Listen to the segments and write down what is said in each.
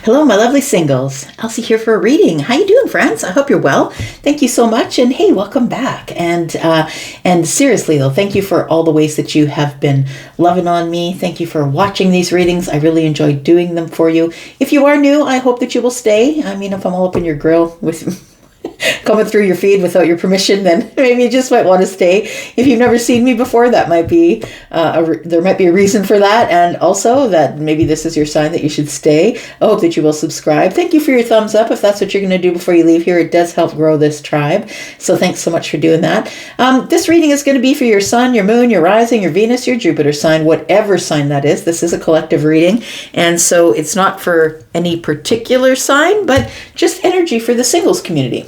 Hello, my lovely singles. Elsie here for a reading. How you doing, friends? I hope you're well. Thank you so much, and hey, welcome back. And seriously, though, thank you for all the ways that you have been loving on me. Thank you for watching these readings. I really enjoy doing them for you. If you are new, I hope that you will stay. I mean, if I'm all up in your grill with coming through your feed without your permission, then maybe you just might want to stay. If you've never seen me before, that might be there might be a reason for that, and also that maybe this is your sign that you should stay. I hope that you will subscribe. Thank you for your thumbs up if that's what you're going to do before you leave here. It does help grow this tribe, so thanks so much for doing that. This reading is going to be for your sun, your moon, your rising, your Venus, your Jupiter sign, whatever sign that is. This is a collective reading, and so it's not for any particular sign, but just energy for the singles community.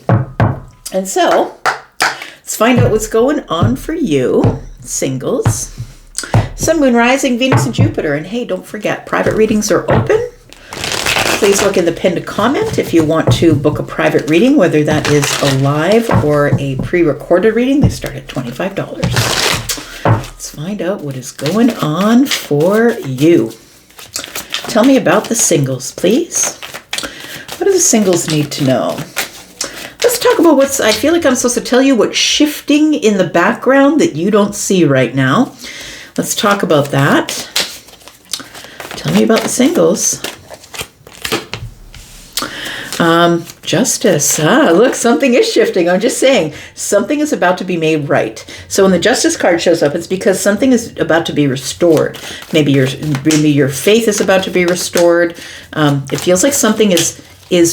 And so, let's find out what's going on for you, singles. Sun, Moon, Rising, Venus, and Jupiter. And hey, don't forget, private readings are open. Please look in the pinned comment if you want to book a private reading, whether that is a live or a pre-recorded reading. They start at $25. Let's find out what is going on for you. Tell me about the singles, please. What do the singles need to know? Let's talk about I feel like I'm supposed to tell you what's shifting in the background that you don't see right now. Let's talk about that. Tell me about the singles. Justice. Look, something is shifting. I'm just saying, something is about to be made right. So when the Justice card shows up, it's because something is about to be restored. Maybe your faith is about to be restored. It feels like something is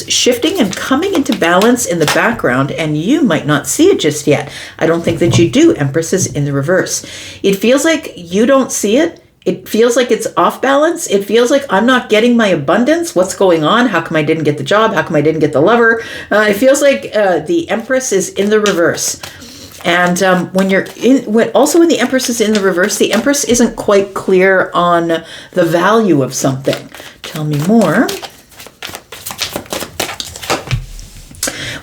shifting and coming into balance in the background, and you might not see it just yet. I don't think that you do. Empress is in the reverse. It feels like you don't see it. It feels like it's off balance. It feels like I'm not getting my abundance. What's going on? How come I didn't get the job? How come I didn't get the lover? It feels like the Empress is in the reverse. And when the Empress is in the reverse, the Empress isn't quite clear on the value of something. Tell me more.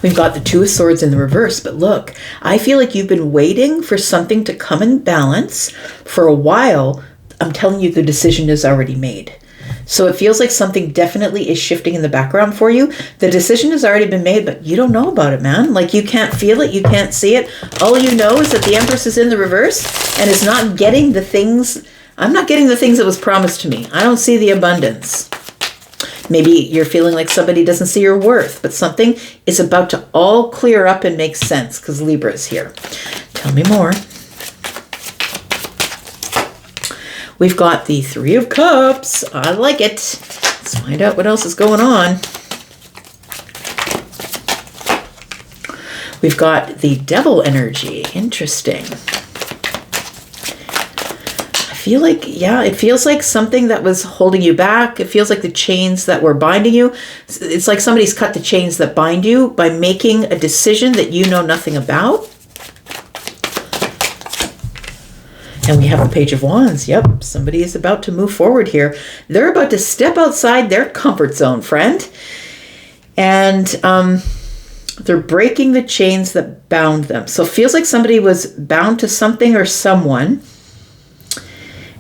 We've got the Two of Swords in the reverse, but look, I feel like you've been waiting for something to come in balance for a while. I'm telling you, the decision is already made. So it feels like something definitely is shifting in the background for you. The decision has already been made, but you don't know about it, man. Like, you can't feel it, you can't see it. All you know is that the Empress is in the reverse and is not getting the things. I'm not getting the things that was promised to me. I don't see the abundance. Maybe you're feeling like somebody doesn't see your worth, but something is about to all clear up and make sense because Libra is here. Tell me more. We've got the Three of Cups. I like it. Let's find out what else is going on. We've got the Devil energy. Interesting. It feels like something that was holding you back. It feels like the chains that were binding you. It's like somebody's cut the chains that bind you by making a decision that you know nothing about. And we have the Page of Wands. Yep, somebody is about to move forward here. They're about to step outside their comfort zone, friend. And they're breaking the chains that bound them. So it feels like somebody was bound to something or someone,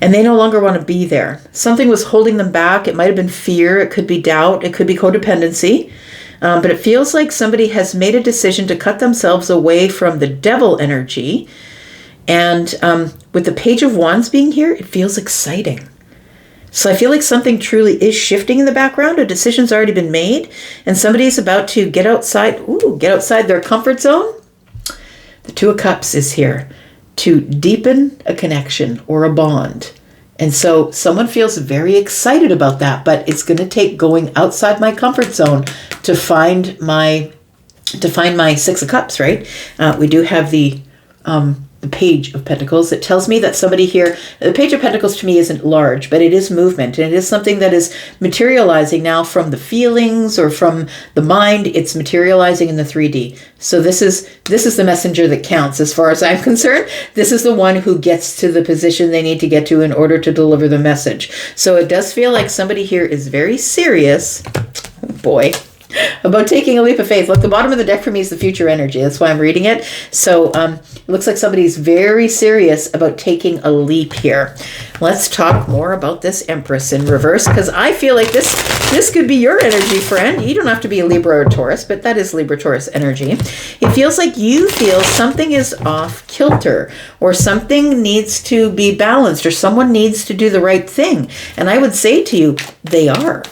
and they no longer want to be there. Something was holding them back. It might have been fear. It could be doubt. It could be codependency. But it feels like somebody has made a decision to cut themselves away from the Devil energy. And with the Page of Wands being here, it feels exciting. So I feel like something truly is shifting in the background. A decision's already been made, and somebody is about to get outside their comfort zone. The Two of Cups is here to deepen a connection or a bond. And so someone feels very excited about that, but it's going to take going outside my comfort zone to find my Six of Cups, right? We do have the Page of Pentacles. It tells me that somebody here, the Page of Pentacles to me isn't large, but it is movement, and it is something that is materializing now from the feelings or from the mind. It's materializing in the 3D. So this is the messenger that counts as far as I'm concerned. This is the one who gets to the position they need to get to in order to deliver the message. So it does feel like somebody here is very serious. Oh boy. About taking a leap of faith. Look, the bottom of the deck for me is the future energy. That's why I'm reading it. So it looks like somebody's very serious about taking a leap here. Let's talk more about this Empress in reverse, because I feel like this could be your energy, friend. You don't have to be a Libra or Taurus, but that is Libra Taurus energy. It feels like you feel something is off kilter, or something needs to be balanced, or someone needs to do the right thing. And I would say to you, they are.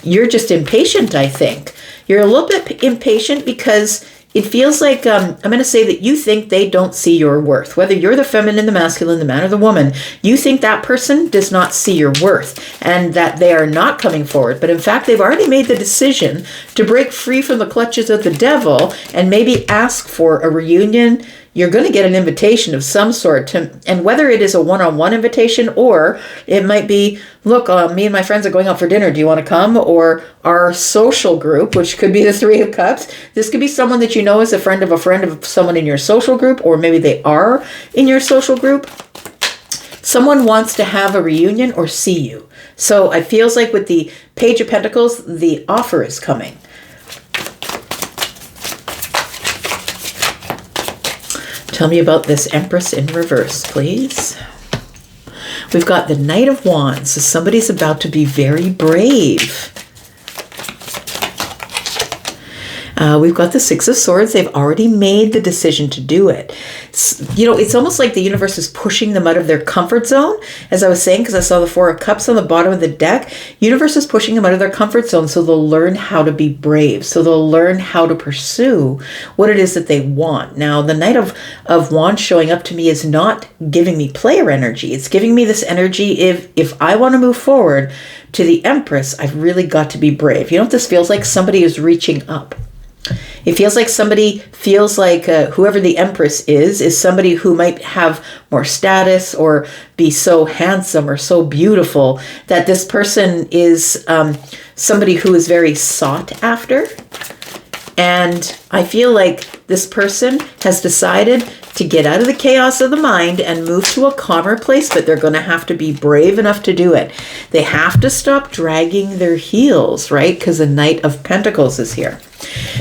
You're just impatient, I think. You're a little bit impatient because it feels like, I'm going to say that you think they don't see your worth. Whether you're the feminine, the masculine, the man, or the woman, you think that person does not see your worth and that they are not coming forward. But in fact, they've already made the decision to break free from the clutches of the devil and maybe ask for a reunion. You're going to get an invitation of some sort, and whether it is a one-on-one invitation or it might be, look, me and my friends are going out for dinner. Do you want to come? Or our social group, which could be the Three of Cups. This could be someone that you know is a friend of someone in your social group, or maybe they are in your social group. Someone wants to have a reunion or see you. So it feels like with the Page of Pentacles, the offer is coming. Tell me about this Empress in reverse, please. We've got the Knight of Wands. So somebody's about to be very brave. We've got the Six of Swords. They've already made the decision to do it. You know, it's almost like the universe is pushing them out of their comfort zone. As I was saying, because I saw the Four of Cups on the bottom of the deck, universe is pushing them out of their comfort zone so they'll learn how to be brave. So they'll learn how to pursue what it is that they want. Now, the Knight of Wands showing up to me is not giving me player energy. It's giving me this energy if I want to move forward to the Empress, I've really got to be brave. You know what this feels like? Somebody is reaching up. It feels like somebody feels like whoever the Empress is somebody who might have more status or be so handsome or so beautiful that this person is somebody who is very sought after. And I feel like this person has decided to get out of the chaos of the mind and move to a calmer place, but they're going to have to be brave enough to do it. They have to stop dragging their heels, right? Because the Knight of Pentacles is here.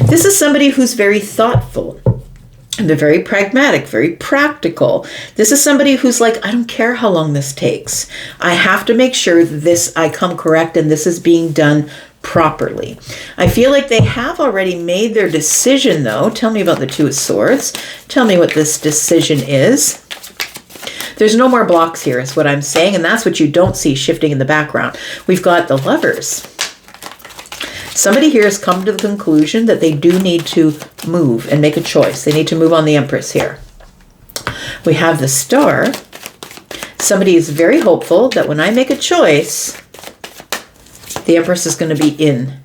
This is somebody who's very thoughtful. And they're very pragmatic, very practical. This is somebody who's like, I don't care how long this takes. I have to make sure that I come correct and this is being done properly. I feel like they have already made their decision, though. Tell me about the Two of Swords. Tell me what this decision is. There's no more blocks here, is what I'm saying, and that's what you don't see shifting in the background. We've got the Lovers. Somebody here has come to the conclusion that they do need to move and make a choice. They need to move on the Empress here. We have the Star. Somebody is very hopeful that when I make a choice, the Empress is going to be in.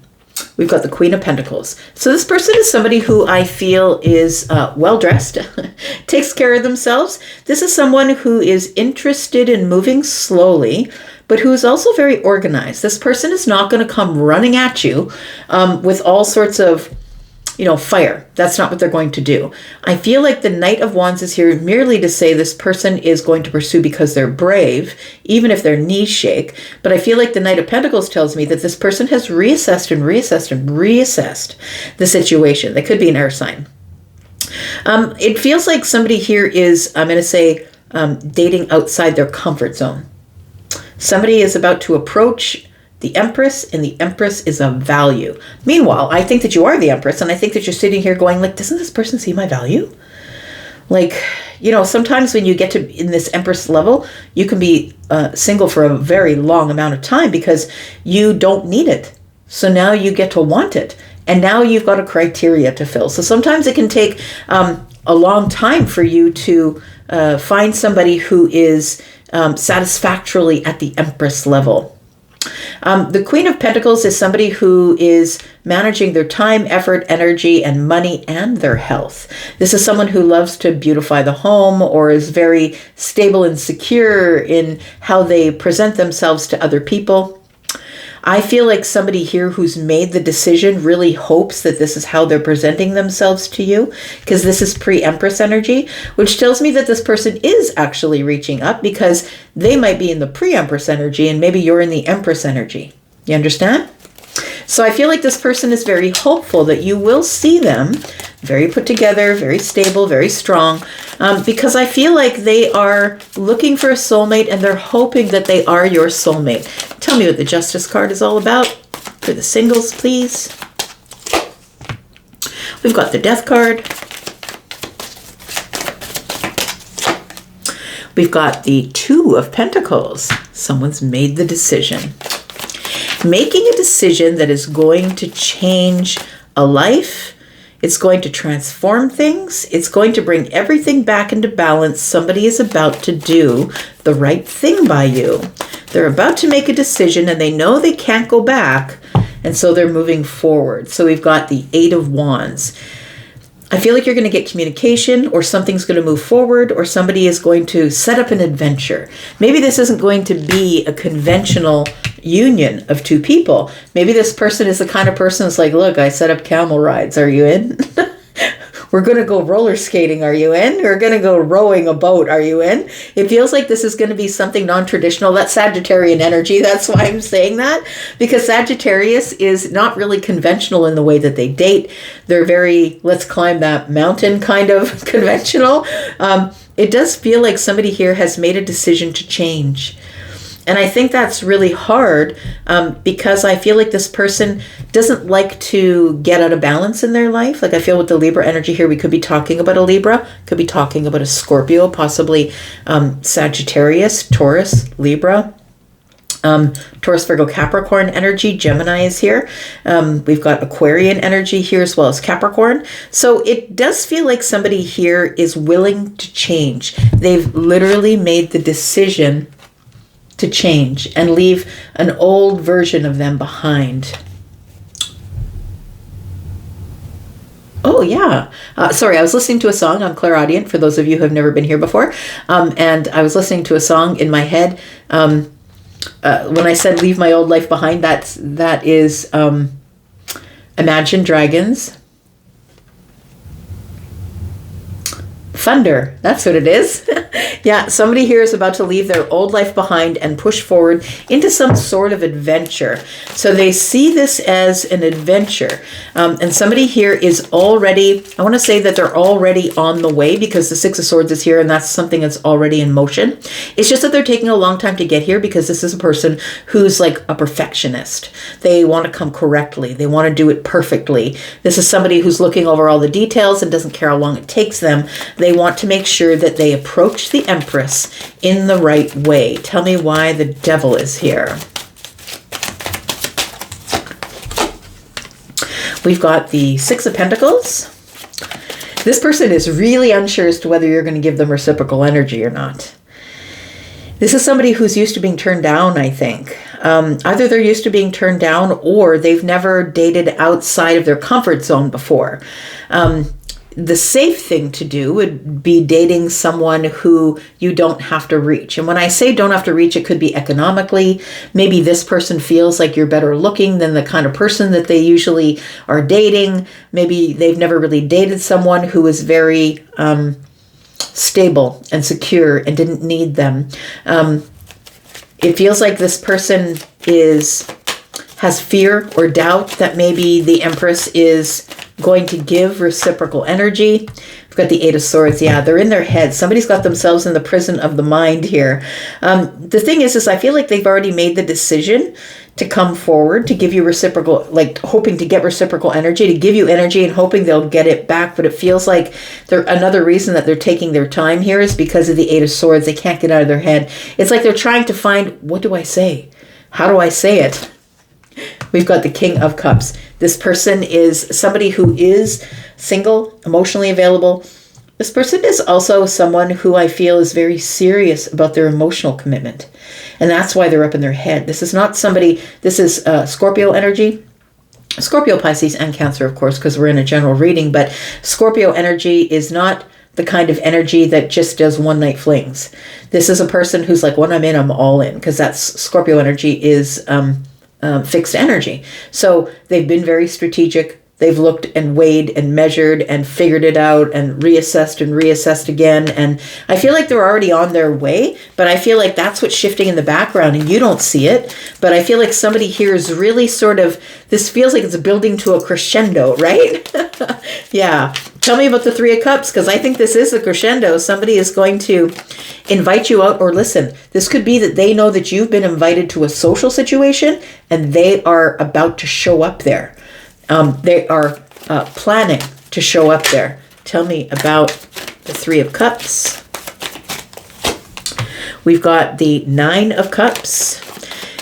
We've got the Queen of Pentacles. So this person is somebody who I feel is well-dressed, takes care of themselves. This is someone who is interested in moving slowly, but who is also very organized. This person is not going to come running at you with all sorts of, fire. That's not what they're going to do. I feel like the Knight of Wands is here merely to say this person is going to pursue because they're brave, even if their knees shake. But I feel like the Knight of Pentacles tells me that this person has reassessed the situation. They could be an air sign. It feels like somebody here is, I'm going to say, dating outside their comfort zone. Somebody is about to approach the Empress, and the Empress is of value. Meanwhile, I think that you are the Empress, and I think that you're sitting here going, like, doesn't this person see my value? Like, sometimes when you get to in this Empress level, you can be single for a very long amount of time because you don't need it. So now you get to want it. And now you've got a criteria to fill. So sometimes it can take a long time for you to find somebody who is satisfactorily at the Empress level. The Queen of Pentacles is somebody who is managing their time, effort, energy, and money, and their health. This is someone who loves to beautify the home or is very stable and secure in how they present themselves to other people. I feel like somebody here who's made the decision really hopes that this is how they're presenting themselves to you, because this is pre-Empress energy, which tells me that this person is actually reaching up because they might be in the pre-Empress energy and maybe you're in the Empress energy. You understand? So I feel like this person is very hopeful that you will see them very put together, very stable, very strong, because I feel like they are looking for a soulmate and they're hoping that they are your soulmate. Tell me what the Justice card is all about for the singles, please. We've got the Death card. We've got the Two of Pentacles. Someone's made the decision. Making a decision that is going to change a life. It's going to transform things. It's going to bring everything back into balance. Somebody is about to do the right thing by you. They're about to make a decision and they know they can't go back. And so they're moving forward. So we've got the Eight of Wands. I feel like you're going to get communication, or something's going to move forward, or somebody is going to set up an adventure. Maybe this isn't going to be a conventional union of two people. Maybe this person is the kind of person that's like, look, I set up camel rides. Are you in? We're going to go roller skating. Are you in? We're going to go rowing a boat. Are you in? It feels like this is going to be something non-traditional. That's Sagittarian energy. That's why I'm saying that, because Sagittarius is not really conventional in the way that they date. They're very, let's climb that mountain kind of conventional. It does feel like somebody here has made a decision to change. And I think that's really hard because I feel like this person doesn't like to get out of balance in their life. Like I feel with the Libra energy here, we could be talking about a Libra, could be talking about a Scorpio, possibly Sagittarius, Taurus, Libra, Taurus, Virgo, Capricorn energy. Gemini is here. We've got Aquarian energy here as well as Capricorn. So it does feel like somebody here is willing to change. They've literally made the decision to change and leave an old version of them behind. Oh, yeah. Sorry, I was listening to a song. I'm clairaudient, for those of you who have never been here before. And I was listening to a song in my head. When I said leave my old life behind, that is Imagine Dragons. Thunder, that's what it is. Yeah, somebody here is about to leave their old life behind and push forward into some sort of adventure. So they see this as an adventure. And somebody here is already, I want to say that they're already on the way, because the Six of Swords is here and that's something that's already in motion. It's just that they're taking a long time to get here because this is a person who's like a perfectionist. They want to come correctly. They want to do it perfectly. This is somebody who's looking over all the details and doesn't care how long it takes them. They want to make sure that they approach the Empress in the right way. Tell me why the Devil is here. We've got the Six of Pentacles. This person is really unsure as to whether you're going to give them reciprocal energy or not. This is somebody who's used to being turned down, I think. Either they're used to being turned down or they've never dated outside of their comfort zone before. The safe thing to do would be dating someone who you don't have to reach. And when I say don't have to reach, it could be economically. Maybe this person feels like you're better looking than the kind of person that they usually are dating. Maybe they've never really dated someone who is very stable and secure and didn't need them. It feels like this person has fear or doubt that maybe the Empress is going to give reciprocal energy. We've got the Eight of Swords. Yeah, they're in their head. Somebody's got themselves in the prison of the mind here. The thing is I feel like they've already made the decision to come forward, to give you reciprocal, like hoping to get reciprocal energy, to give you energy and hoping they'll get it back. But it feels like another reason that they're taking their time here is because of the Eight of Swords. They can't get out of their head. It's like they're trying to find, what do I say? How do I say it? We've got the King of Cups. This person is somebody who is single, emotionally available. This person is also someone who I feel is very serious about their emotional commitment. And that's why they're up in their head. This is not somebody, this is Scorpio energy. Scorpio, Pisces, and Cancer, of course, because we're in a general reading. But Scorpio energy is not the kind of energy that just does one night flings. This is a person who's like, when I'm in, I'm all in. Because that's Scorpio energy is fixed energy. So they've been very strategic. They've looked and weighed and measured and figured it out and reassessed again. And I feel like they're already on their way, but I feel like that's what's shifting in the background and you don't see it. But I feel like somebody here is really sort of, this feels like it's building to a crescendo, right? Yeah. Tell me about the Three of Cups, because I think this is a crescendo. Somebody is going to invite you out, or listen, this could be that they know that you've been invited to a social situation and they are about to show up there. They are planning to show up there. Tell me about the Three of Cups. We've got the Nine of Cups.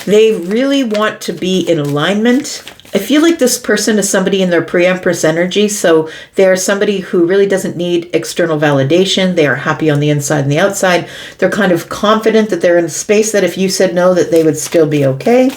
They really want to be in alignment. I feel like this person is somebody in their pre-empress energy. So they're somebody who really doesn't need external validation. They are happy on the inside and the outside. They're kind of confident that they're in a space that if you said no, that they would still be okay.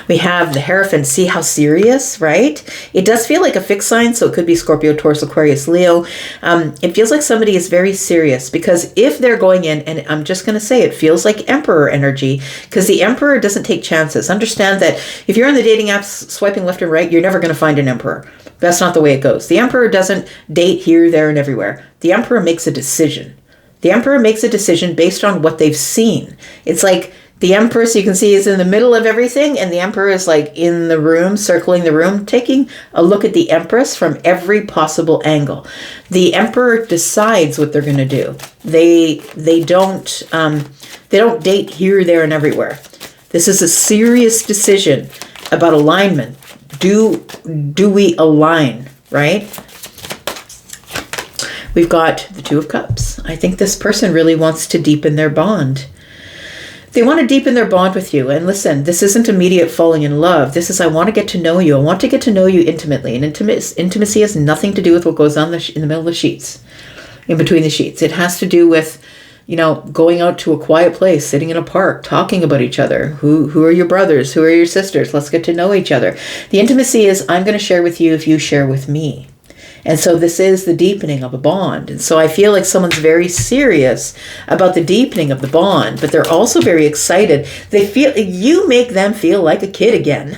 We have the Hierophant. See how serious, right? It does feel like a fixed sign, so it could be Scorpio, Taurus, Aquarius, Leo. It feels like somebody is very serious, because if they're going in, and I'm just going to say it feels like Emperor energy, because the Emperor doesn't take chances. Understand that if you're on the dating apps swiping left and right, you're never going to find an Emperor. That's not the way it goes. The Emperor doesn't date here, there, and everywhere. The Emperor makes a decision. The Emperor makes a decision based on what they've seen. It's like the Empress, you can see, is in the middle of everything, and the Emperor is like in the room, circling the room, taking a look at the Empress from every possible angle. The Emperor decides what they're going to do. They don't date here, there, and everywhere. This is a serious decision about alignment. Do we align, right? We've got the Two of Cups. I think this person really wants to deepen their bond. They want to deepen their bond with you. And listen, this isn't immediate falling in love. This is, I want to get to know you. I want to get to know you intimately. And intimacy has nothing to do with what goes on in the middle of the sheets, in between the sheets. It has to do with, going out to a quiet place, sitting in a park, talking about each other. Who are your brothers? Who are your sisters? Let's get to know each other. The intimacy is, I'm going to share with you if you share with me. And so this is the deepening of a bond. And so I feel like someone's very serious about the deepening of the bond, but they're also very excited. You make them feel like a kid again.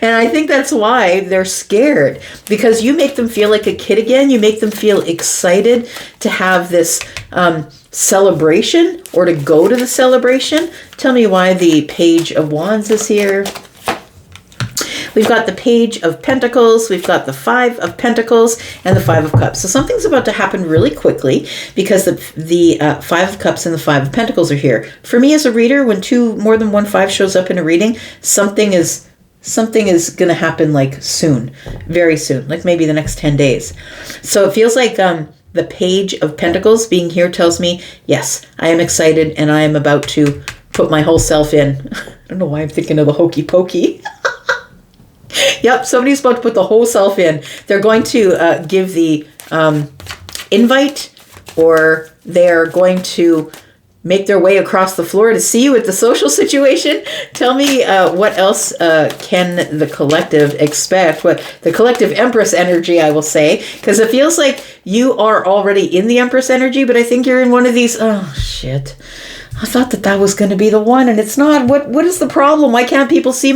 And I think that's why they're scared, because you make them feel like a kid again. You make them feel excited to have this celebration, or to go to the celebration. Tell me why the Page of Wands is here. We've got the Page of Pentacles, we've got the Five of Pentacles, and the Five of Cups. So something's about to happen really quickly, because the Five of Cups and the Five of Pentacles are here. For me as a reader, when more than one five shows up in a reading, something is going to happen like soon, very soon, like maybe the next 10 days. So it feels like the Page of Pentacles being here tells me, yes, I am excited and I am about to put my whole self in. I don't know why I'm thinking of the hokey pokey. Yep, somebody's about to put the whole self in. They're going to give the invite, or they're going to make their way across the floor to see you at the social situation. Tell me what else can the collective expect? What the collective Empress energy, I will say, because it feels like you are already in the Empress energy, but I think you're in one of these, oh shit, I thought that was going to be the one, and it's not. What is the problem? Why can't people see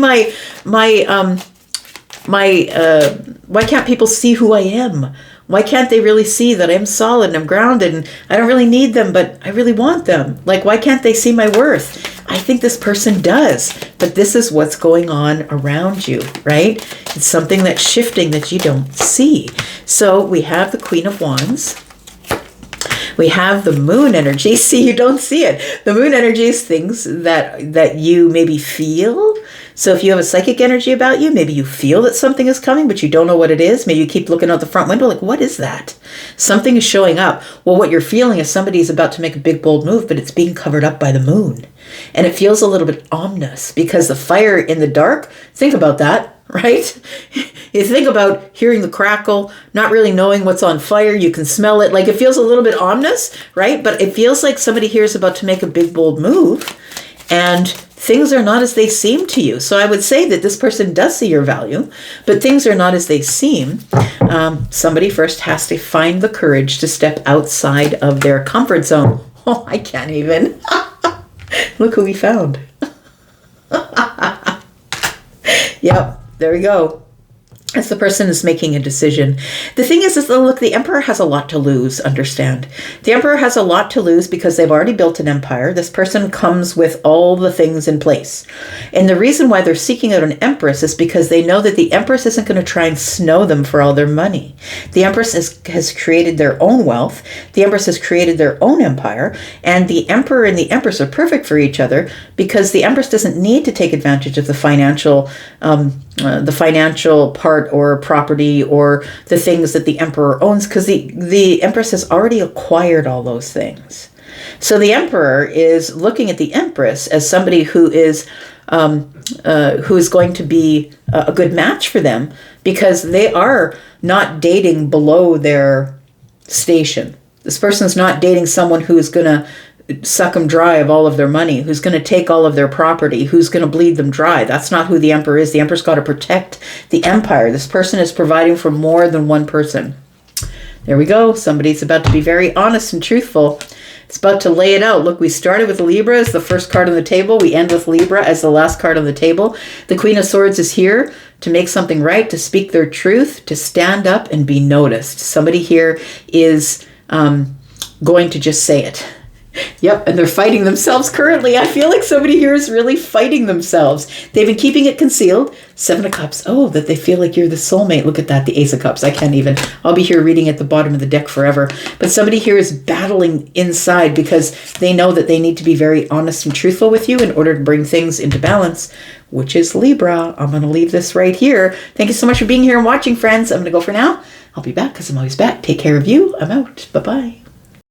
why can't people see who I am? Why can't they really see that I'm solid and I'm grounded and I don't really need them, but I really want them? Like, why can't they see my worth? I think this person does, but this is what's going on around you, right? It's something that's shifting that you don't see. So we have the Queen of Wands. We have the Moon energy. See, you don't see it. The Moon energy is things that you maybe feel. So if you have a psychic energy about you, maybe you feel that something is coming, but you don't know what it is. Maybe you keep looking out the front window like, what is that? Something is showing up. Well, what you're feeling is somebody is about to make a big, bold move, but it's being covered up by the moon. And it feels a little bit ominous, because the fire in the dark, think about that, right? You think about hearing the crackle, not really knowing what's on fire. You can smell it. Like, it feels a little bit ominous, right? But it feels like somebody here is about to make a big, bold move, and things are not as they seem to you. So I would say that this person does see your value, but things are not as they seem. Somebody first has to find the courage to step outside of their comfort zone. Oh, I can't even. Look who we found. Yep. there we go. As the person is making a decision. The thing is that, look, the Emperor has a lot to lose, understand. The Emperor has a lot to lose because they've already built an empire. This person comes with all the things in place. And the reason why they're seeking out an Empress is because they know that the Empress isn't going to try and snow them for all their money. The Empress has created their own wealth. The Empress has created their own empire. And the Emperor and the Empress are perfect for each other because the Empress doesn't need to take advantage of the financial part or property or the things that the Emperor owns, because the Empress has already acquired all those things. So the Emperor is looking at the Empress as somebody who is going to be a good match for them, because they are not dating below their station. This person's not dating someone who is going to suck them dry of all of their money, who's going to take all of their property, who's going to bleed them dry. That's not who the Emperor is. The Emperor's got to protect the empire. This person is providing for more than one person. There we go. Somebody's about to be very honest and truthful. It's about to lay it out. Look, we started with Libra as the first card on the table. We end with Libra as the last card on the table. The Queen of Swords is here to make something right, to speak their truth, to stand up and be noticed. Somebody here is going to just say it. Yep, and they're fighting themselves currently. I feel like somebody here is really fighting themselves. They've been keeping it concealed. 7 of Cups. Oh, that they feel like you're the soulmate. Look at that, the Ace of Cups. I can't even. I'll be here reading at the bottom of the deck forever. But somebody here is battling inside because they know that they need to be very honest and truthful with you in order to bring things into balance, which is Libra. I'm going to leave this right here. Thank you so much for being here and watching, friends. I'm going to go for now. I'll be back because I'm always back. Take care of you. I'm out. Bye-bye.